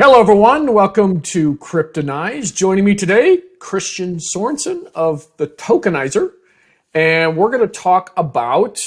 Hello, everyone. Welcome to Kryptonize. Joining me today, Kristian Sorensen of the Tokenizer. And we're going to talk about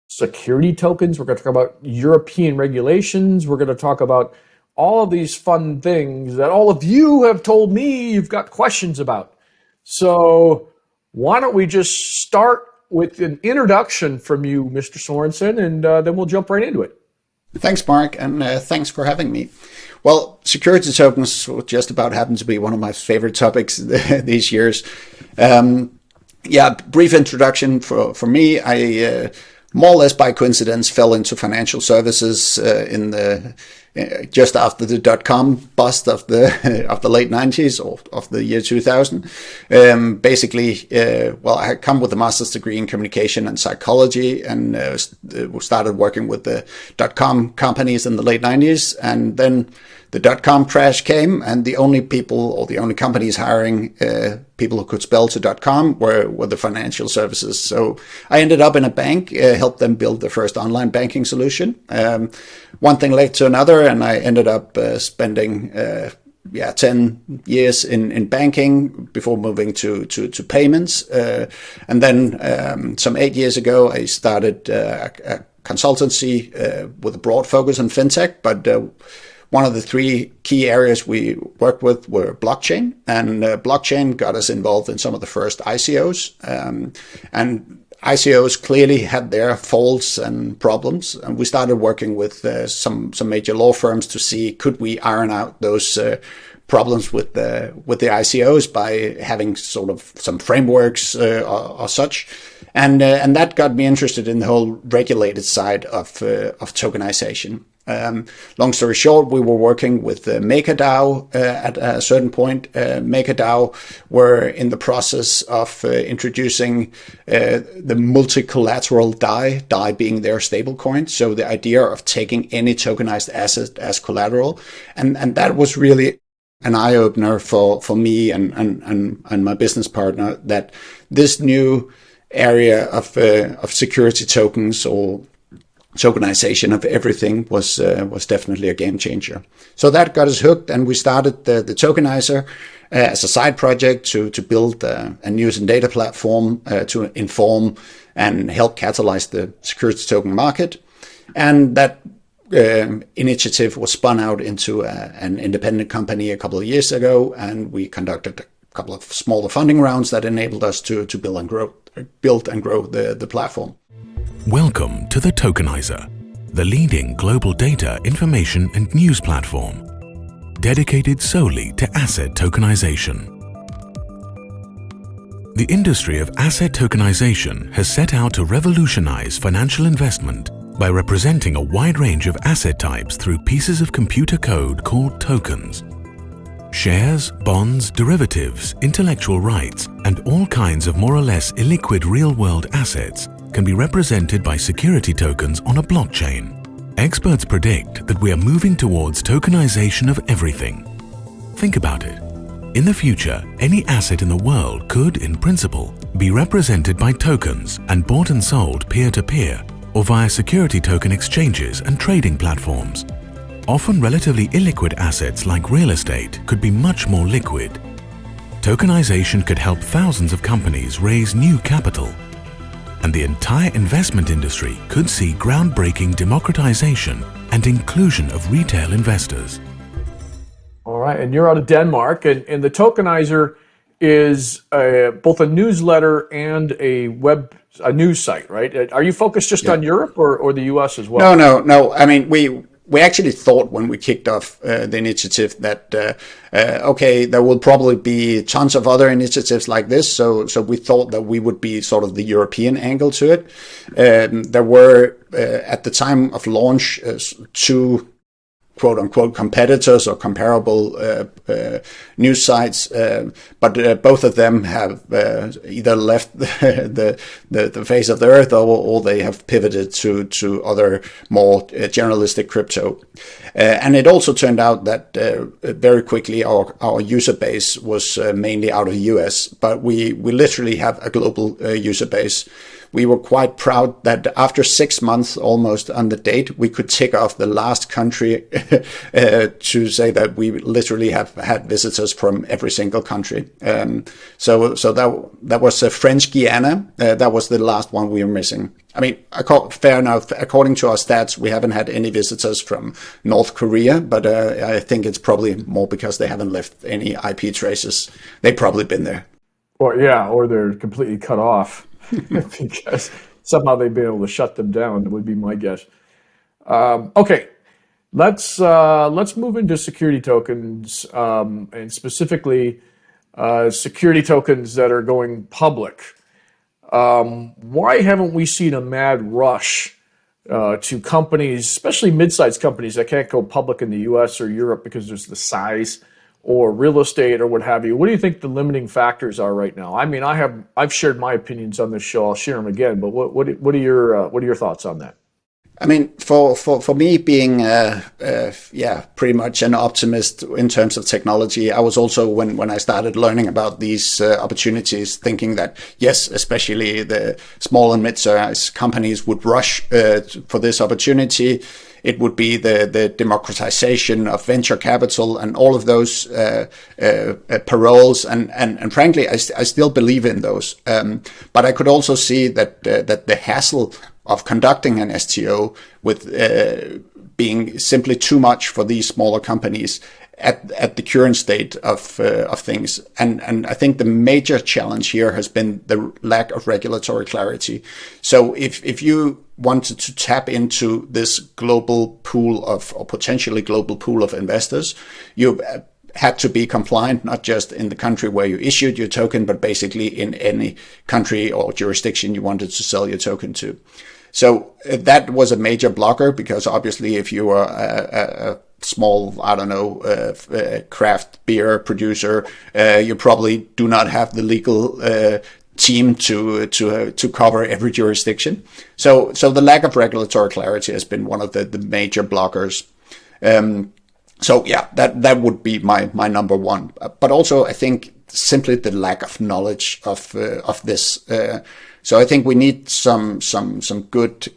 security tokens. We're going to talk about European regulations. We're going to talk about all of these fun things that all of you have told me you've got questions about. So why don't we just start with an introduction from you, Mr. Sorensen, and then we'll jump right into it. Thanks, Mark, and thanks for having me. Well, security tokens just about happen to be one of my favorite topics these years. Brief introduction for me. I more or less by coincidence fell into financial services just after the dot-com bust of the late 90s or of the year 2000. I had come with a master's degree in communication and psychology, and started working with the dot-com companies in the late 90s, and then the dot-com crash came, and the only people or the only companies hiring people who could spell to .com were the financial services. So I ended up in a bank, helped them build the first online banking solution. One thing led to another, and I ended up spending 10 years in banking before moving to payments. And then some 8 years ago, I started a consultancy with a broad focus on fintech, but one of the three key areas we worked with were blockchain, and blockchain got us involved in some of the first ICOs. And ICOs clearly had their faults and problems, and we started working with some major law firms to see could we iron out those problems with the ICOs by having sort of some frameworks or such. And that got me interested in the whole regulated side of tokenization. Long story short, we were working with Mega DAO at a certain point. Mega DAO were in the process of introducing the multilateral DAI being their stablecoin. So the idea of taking any tokenized asset as collateral. And that was really an eye-opener for me and my business partner, that this new area of security tokens or tokenization of everything was definitely a game changer. So that got us hooked, and we started the Tokenizer as a side project to build a news and data platform to inform and help catalyze the security token market. And that initiative was spun out into an independent company a couple of years ago, and we conducted a couple of smaller funding rounds that enabled us to build and grow the platform. Welcome to the Tokenizer, the leading global data, information and news platform dedicated solely to asset tokenization. The industry of asset tokenization has set out to revolutionize financial investment by representing a wide range of asset types through pieces of computer code called tokens. Shares, bonds, derivatives, intellectual rights, and all kinds of more or less illiquid real-world assets can be represented by security tokens on a blockchain. Experts predict that we are moving towards tokenization of everything. Think about it. In the future, any asset in the world could, in principle, be represented by tokens and bought and sold peer-to-peer or via security token exchanges and trading platforms. Often relatively illiquid assets like real estate could be much more liquid. Tokenization could help thousands of companies raise new capital, and the entire investment industry could see groundbreaking democratization and inclusion of retail investors. All right, and you're out of Denmark, and the Tokenizer is both a newsletter and a news site, right? Are you focused just on Europe or the US as well? No. I mean, we actually thought when we kicked off the initiative that, there will probably be tons of other initiatives like this. So we thought that we would be sort of the European angle to it. There were, at the time of launch, two quote-unquote competitors or comparable news sites, but both of them have either left the face of the earth or they have pivoted to other more generalistic crypto. And it also turned out that very quickly our user base was mainly out of the US, but we literally have a global user base. we were quite proud that after 6 months almost on the date, we could tick off the last country to say that we literally have had visitors from every single country. So that was French Guiana. That was the last one we were missing. I mean, fair enough. According to our stats, we haven't had any visitors from North Korea, but I think it's probably more because they haven't left any IP traces. They've probably been there. Or they're completely cut off because somehow they've been able to shut them down. That would be my guess. Okay, let's move into security tokens, and specifically security tokens that are going public. Why haven't we seen a mad rush to companies, especially mid-sized companies that can't go public in the US or Europe because there's the size or real estate or what have you? What do you think the limiting factors are right now? I mean, I've shared my opinions on this show. I'll share them again, but what are your thoughts on that? I mean, for me being, pretty much an optimist in terms of technology, I was also, when I started learning about these opportunities, thinking that, yes, especially the small and mid-sized companies would rush for this opportunity. It would be the democratization of venture capital and all of those paroles. And frankly, I still believe in those. But I could also see that the hassle of conducting an STO with being simply too much for these smaller companies at the current state of things. And I think the major challenge here has been the lack of regulatory clarity. So if you wanted to tap into this global pool of, or potentially global pool of investors, you had to be compliant, not just in the country where you issued your token, but basically in any country or jurisdiction you wanted to sell your token to. So that was a major blocker, because obviously if you are a small, craft beer producer, you probably do not have the legal team to cover every jurisdiction. So the lack of regulatory clarity has been one of the major blockers. So yeah, that would be my number one. But also I think simply the lack of knowledge of this. So I think we need some good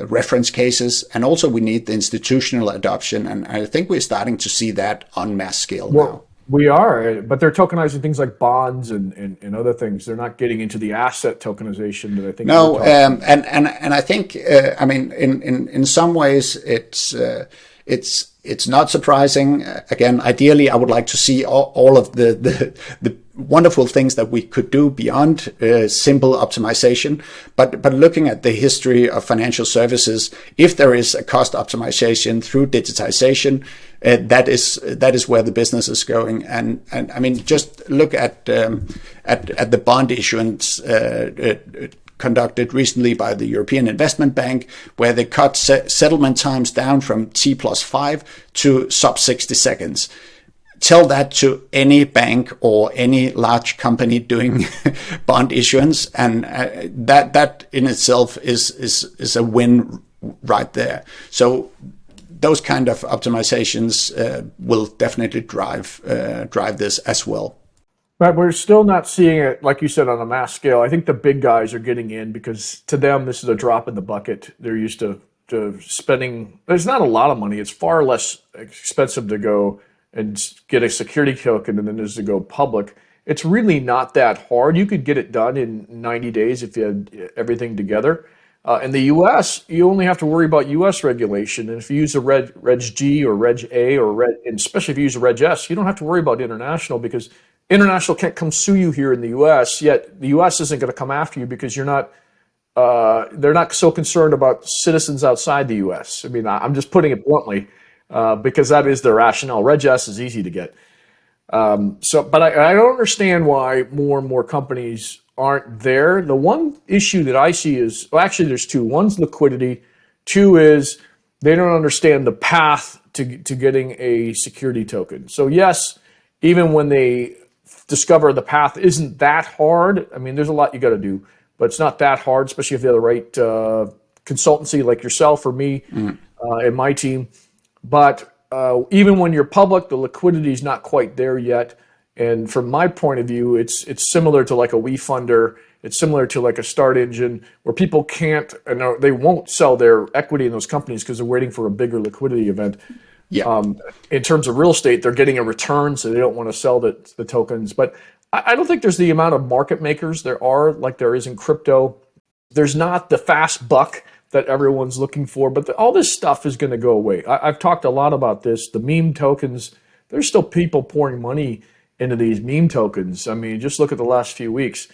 reference cases, and also we need the institutional adoption. And I think we're starting to see that on mass scale now. We are, but they're tokenizing things like bonds and other things. They're not getting into the asset tokenization that I think. No, and I think in some ways it's not surprising. Again, ideally, I would like to see all of the wonderful things that we could do beyond simple optimization. But looking at the history of financial services, if there is a cost optimization through digitization, that is where the business is going. And I mean, just look at the bond issuance conducted recently by the European Investment Bank, where they cut settlement times down from T+5 to sub 60 seconds. Tell that to any bank or any large company doing bond issuance, and that in itself is a win right there. So those kind of optimizations will definitely drive this as well. But we're still not seeing it, like you said, on a mass scale. I think the big guys are getting in because to them this is a drop in the bucket. They're used to spending. There's not a lot of money. It's far less expensive to go and get a security token than it is to go public. It's really not that hard. You could get it done in 90 days if you had everything together. In the U.S., you only have to worry about U.S. regulation. And if you use a Reg G or Reg A and especially if you use a Reg S, you don't have to worry about international, because international can't come sue you here in the U.S., yet the U.S. isn't going to come after you because you're not. They're not so concerned about citizens outside the U.S. I mean, I'm just putting it bluntly. Because that is their rationale. Reg S is easy to get. But I don't understand why more and more companies aren't there. The one issue that I see is, well, actually there's two. One's liquidity. Two is they don't understand the path to getting a security token. So yes, even when they discover the path isn't that hard, I mean, there's a lot you got to do, but it's not that hard, especially if you have the right consultancy like yourself or me and my team. But even when you're public, the liquidity is not quite there yet. And from my point of view, it's similar to like a WeFunder It's similar to like a start engine where people can't and they won't sell their equity in those companies because they're waiting for a bigger liquidity event. Yeah. In terms of real estate, they're getting a return, so they don't want to sell the tokens. But I don't think there's the amount of market makers there are like there is in crypto. There's not the fast buck that everyone's looking for, but all this stuff is going to go away. I've talked a lot about this. The meme tokens, there's still people pouring money into these meme tokens. I mean, just look at the last few weeks.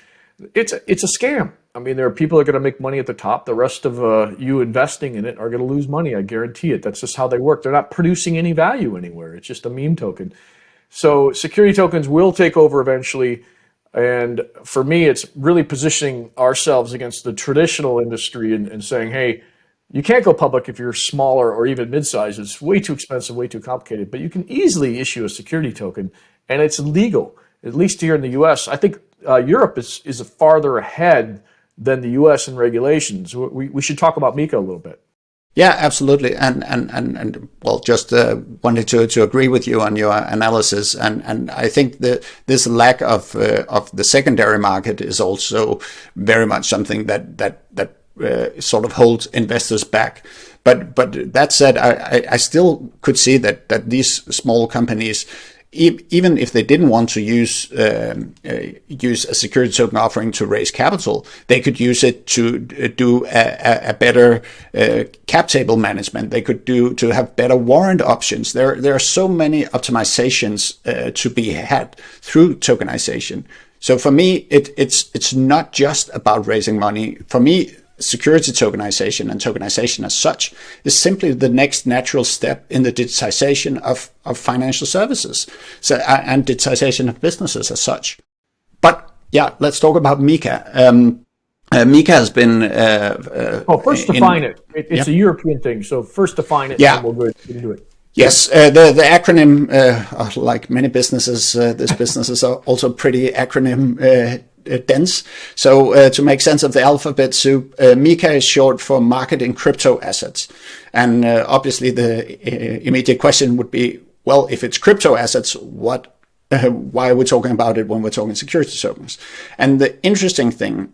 It's a scam. I mean, there are people that are going to make money at the top. The rest of you investing in it are going to lose money. I guarantee it. That's just how they work. They're not producing any value anywhere. It's just a meme token. So security tokens will take over eventually. And for me, it's really positioning ourselves against the traditional industry and saying, hey, you can't go public if you're smaller or even mid-size. It's way too expensive, way too complicated. But you can easily issue a security token, and it's legal, at least here in the U.S. I think Europe is farther ahead than the U.S. in regulations. We should talk about Mika a little bit. Yeah, absolutely. And well, just wanted to agree with you on your analysis. And I think that this lack of the secondary market is also very much something that sort of holds investors back. But that said, I still could see that these small companies, even if they didn't want to use a security token offering to raise capital, they could use it to do a better cap table management. They could to have better warrant options. There are so many optimizations to be had through tokenization. So for me, it's not just about raising money. For me, security tokenization and tokenization as such is simply the next natural step in the digitization of financial services and digitization of businesses as such. But yeah, let's talk about Mika. Mika has been... first define it. It's a European thing, so first define it and we'll go into it. Yes, the acronym, like many businesses, this business is also pretty acronym dense. So to make sense of the alphabet soup, Mika is short for market in crypto assets. And obviously the immediate question would be, well, if it's crypto assets, why are we talking about it when we're talking security tokens? And the interesting thing,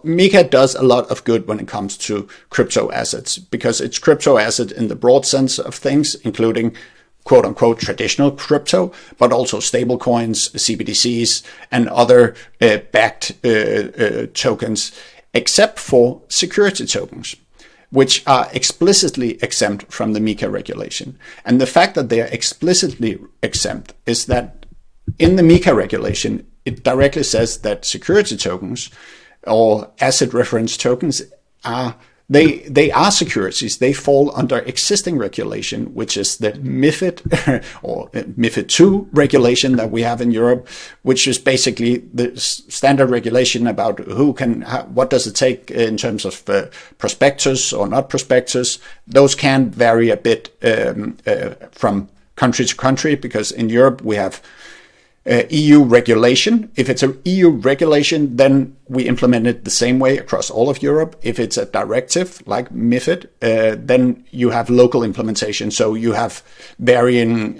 Mika does a lot of good when it comes to crypto assets because it's crypto asset in the broad sense of things, including quote unquote traditional crypto, but also stablecoins, CBDCs, and other backed tokens, except for security tokens, which are explicitly exempt from the Mika regulation. And the fact that they are explicitly exempt is that in the Mika regulation, it directly says that security tokens or asset reference tokens they are securities. They fall under existing regulation, which is the MiFID or MiFID II regulation that we have in Europe, which is basically the standard regulation about what does it take in terms of prospectus or not prospectus. Those can vary a bit from country to country because in Europe we have EU regulation. If it's an EU regulation, then we implement it the same way across all of Europe. If it's a directive like MiFID, then you have local implementation. So you have varying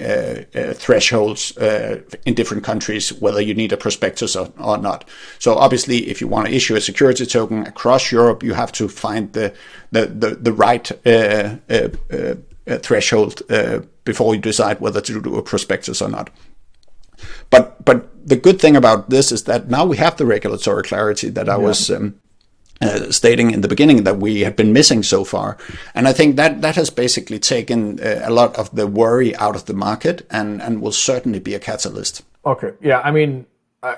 thresholds in different countries, whether you need a prospectus or not. So obviously, if you want to issue a security token across Europe, you have to find the right threshold before you decide whether to do a prospectus or not. But the good thing about this is that now we have the regulatory clarity that I was stating in the beginning that we have been missing so far. And I think that has basically taken a lot of the worry out of the market and will certainly be a catalyst. Okay. Yeah. I mean,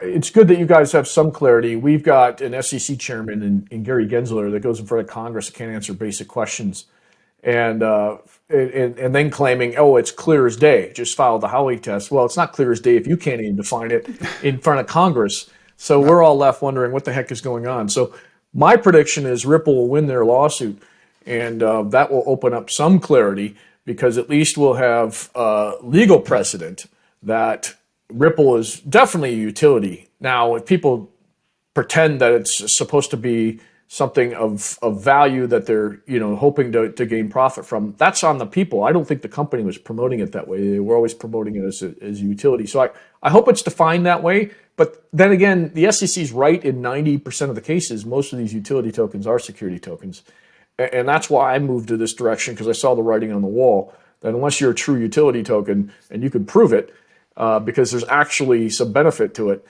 it's good that you guys have some clarity. We've got an SEC chairman in Gary Gensler that goes in front of Congress and can't answer basic questions. And then claiming, oh, it's clear as day, just file the Howey test. Well, it's not clear as day if you can't even define it in front of Congress. So we're all left wondering what the heck is going on. So my prediction is Ripple will win their lawsuit, and that will open up some clarity because at least we'll have legal precedent that Ripple is definitely a utility. Now, if people pretend that it's supposed to be something of value that they're hoping to gain profit from, that's on the people. I don't think the company was promoting it that way. They were always promoting it as a utility. So I hope it's defined that way. But then again, the SEC is right in 90% of the cases. Most of these utility tokens are security tokens. And that's why I moved to this direction, because I saw the writing on the wall that unless you're a true utility token and you can prove it, because there's actually some benefit to it,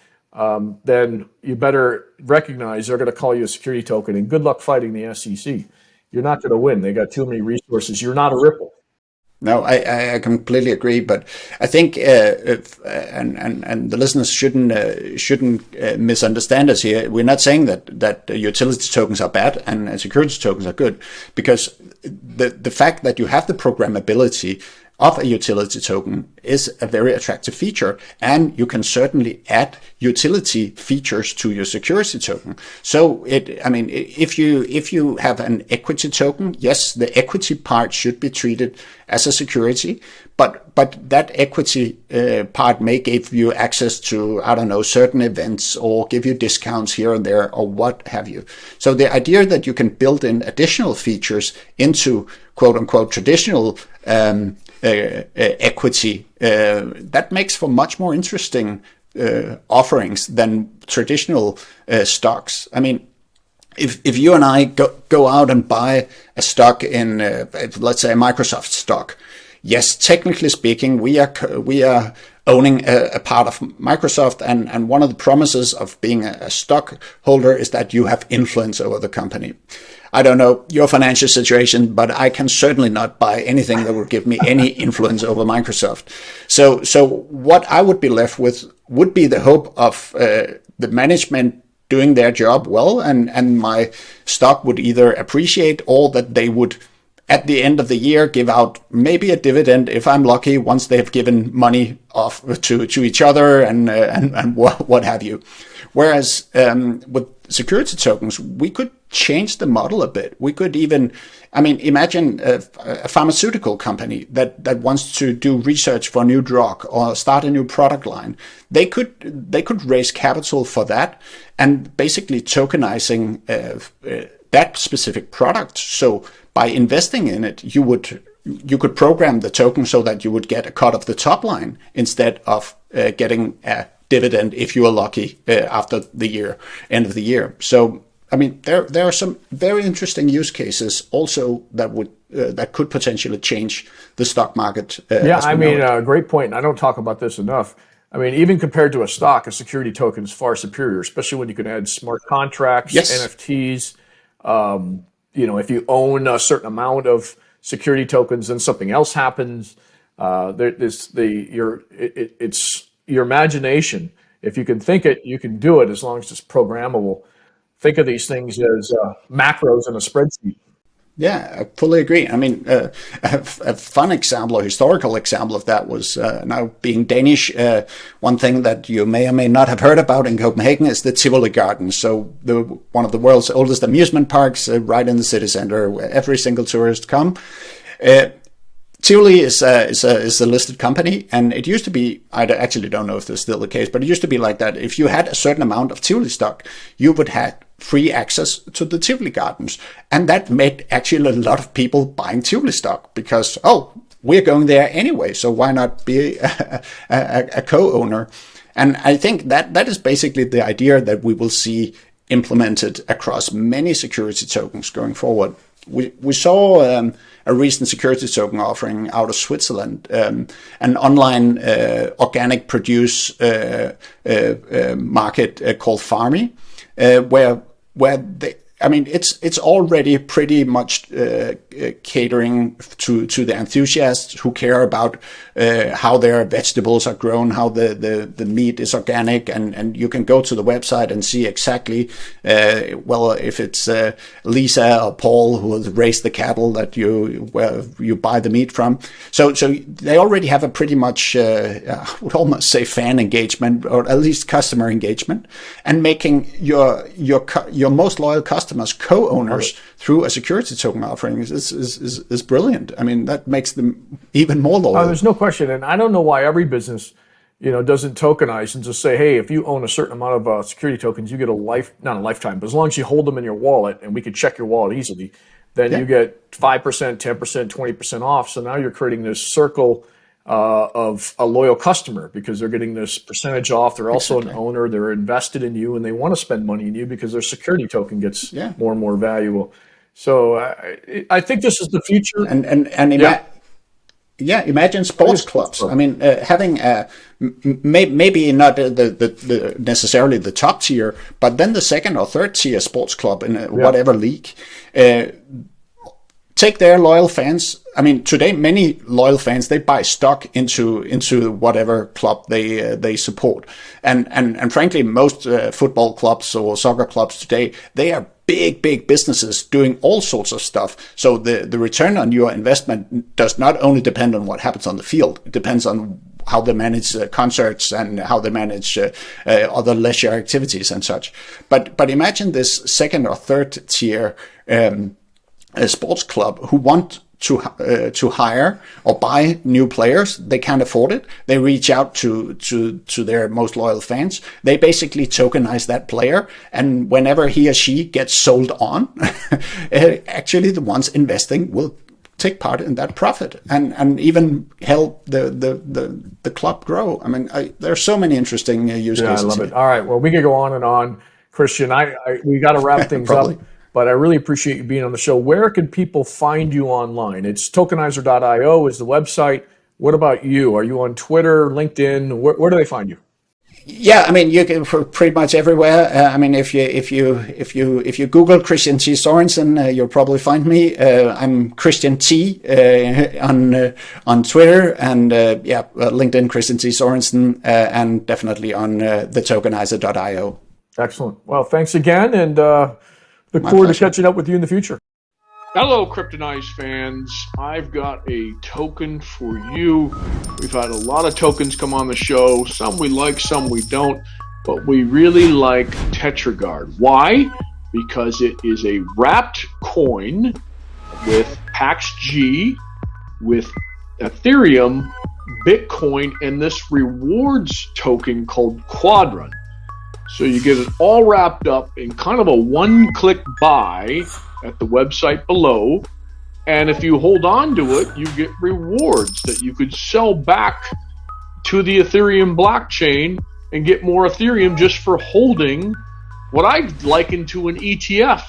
then you better recognize they're going to call you a security token. And good luck fighting the SEC. You're not going to win. They got too many resources. You're not a Ripple. No, I completely agree, but I think and the listeners shouldn't misunderstand us here. We're not saying that utility tokens are bad and security tokens are good, because the fact that you have the programmability of a utility token is a very attractive feature, and you can certainly add utility features to your security token. So if you have an equity token, yes, the equity part should be treated as a security, but that equity part may give you access to, I don't know, certain events, or give you discounts here and there, or what have you. So the idea that you can build in additional features into quote unquote traditional equity, that makes for much more interesting offerings than traditional stocks. I mean, if you and I go out and buy a stock in, let's say, a Microsoft stock, yes, technically speaking, we are owning a part of Microsoft, and one of the promises of being a stockholder is that you have influence over the company. I don't know your financial situation, but I can certainly not buy anything that would give me any influence over Microsoft. So what I would be left with would be the hope of the management doing their job well, and my stock would either appreciate, or that they would, at the end of the year, give out maybe a dividend, if I'm lucky, once they have given money off to each other and what have you. Whereas with security tokens, we could change the model a bit. We could even, imagine a pharmaceutical company that wants to do research for a new drug or start a new product line. They could raise capital for that, and basically tokenizing that specific product. So by investing in it, you could program the token so that you would get a cut of the top line instead of getting a dividend, if you are lucky, after the end of the year. So there are some very interesting use cases also that could potentially change the stock market. Great point. And I don't talk about this enough. Even compared to a stock, a security token is far superior, especially when you can add smart contracts, yes, NFTs. If you own a certain amount of security tokens, then something else happens. It's your imagination. If you can think it, you can do it, as long as it's programmable. Think of these things as macros in a spreadsheet. Yeah, I fully agree. A fun example, or historical example of that was, now being Danish, one thing that you may or may not have heard about in Copenhagen is the Tivoli Gardens. So one of the world's oldest amusement parks, right in the city center, where every single tourist come. Tivoli is a listed company, and it used to be, I actually don't know if this is still the case, but it used to be like that. If you had a certain amount of Tivoli stock, you would have free access to the Tivoli Gardens. And that made actually a lot of people buying Tivoli stock, because, we're going there anyway, so why not be a co-owner? And I think that is basically the idea that we will see implemented across many security tokens going forward. We saw a recent security token offering out of Switzerland, an online organic produce market called Farmy, where they, it's already pretty much catering to the enthusiasts who care about how their vegetables are grown, how the meat is organic, and you can go to the website and see exactly, if it's Lisa or Paul who has raised the cattle that you buy the meat from. So they already have a pretty much, I would almost say, fan engagement, or at least customer engagement, and making your most loyal customers co-owners through a security token offering is brilliant. That makes them even more loyal. There's no question, and I don't know why every business, doesn't tokenize and just say, hey, if you own a certain amount of security tokens, you get not a lifetime, but as long as you hold them in your wallet, and we can check your wallet easily, then you get 5%, 10%, 20% off. So now you're creating this circle of a loyal customer because they're getting this percentage off. They're also an owner. They're invested in you, and they want to spend money in you because their security token gets more and more valuable. So I think this is the future. Imagine sports clubs. I mean, having maybe not the necessarily the top tier, but then the second or third tier sports club in whatever league. Take their loyal fans. I mean, today many loyal fans, they buy stock into whatever club they support, and frankly, most football clubs or soccer clubs today, they are big businesses doing all sorts of stuff. So the return on your investment does not only depend on what happens on the field. It depends on how they manage concerts and how they manage other leisure activities and such. But imagine this second or third tier a sports club who want to hire or buy new players. They can't afford it. They reach out to their most loyal fans. They basically tokenize that player, and whenever he or she gets sold on, actually the ones investing will take part in that profit and even help the club grow. I mean, there are so many interesting use cases. I love it. All right, well, we could go on and on, Kristian. We got to wrap things up. But I really appreciate you being on the show. Where can people find you online? It's tokenizer.io is the website. What about you? Are you on Twitter, LinkedIn? Where do they find you? Yeah, I mean, you can pretty much everywhere. I mean, if you Google Kristian T Sorensen, you'll probably find me. I'm Kristian T on Twitter, and LinkedIn Kristian T Sorensen, and definitely on the tokenizer.io. Excellent. Well, thanks again, and look forward to catching up with you in the future. Hello, Kryptonize fans. I've got a token for you. We've had a lot of tokens come on the show. Some we like, some we don't. But we really like Tetragard. Why? Because it is a wrapped coin with PAX-G, with Ethereum, Bitcoin, and this rewards token called Quadrant. So you get it all wrapped up in kind of a one-click buy at the website below. And if you hold on to it, you get rewards that you could sell back to the Ethereum blockchain and get more Ethereum just for holding what I'd liken to an ETF.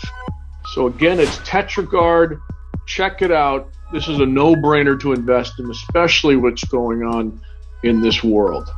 So again, it's Tetragard. Check it out. This is a no-brainer to invest in, especially what's going on in this world.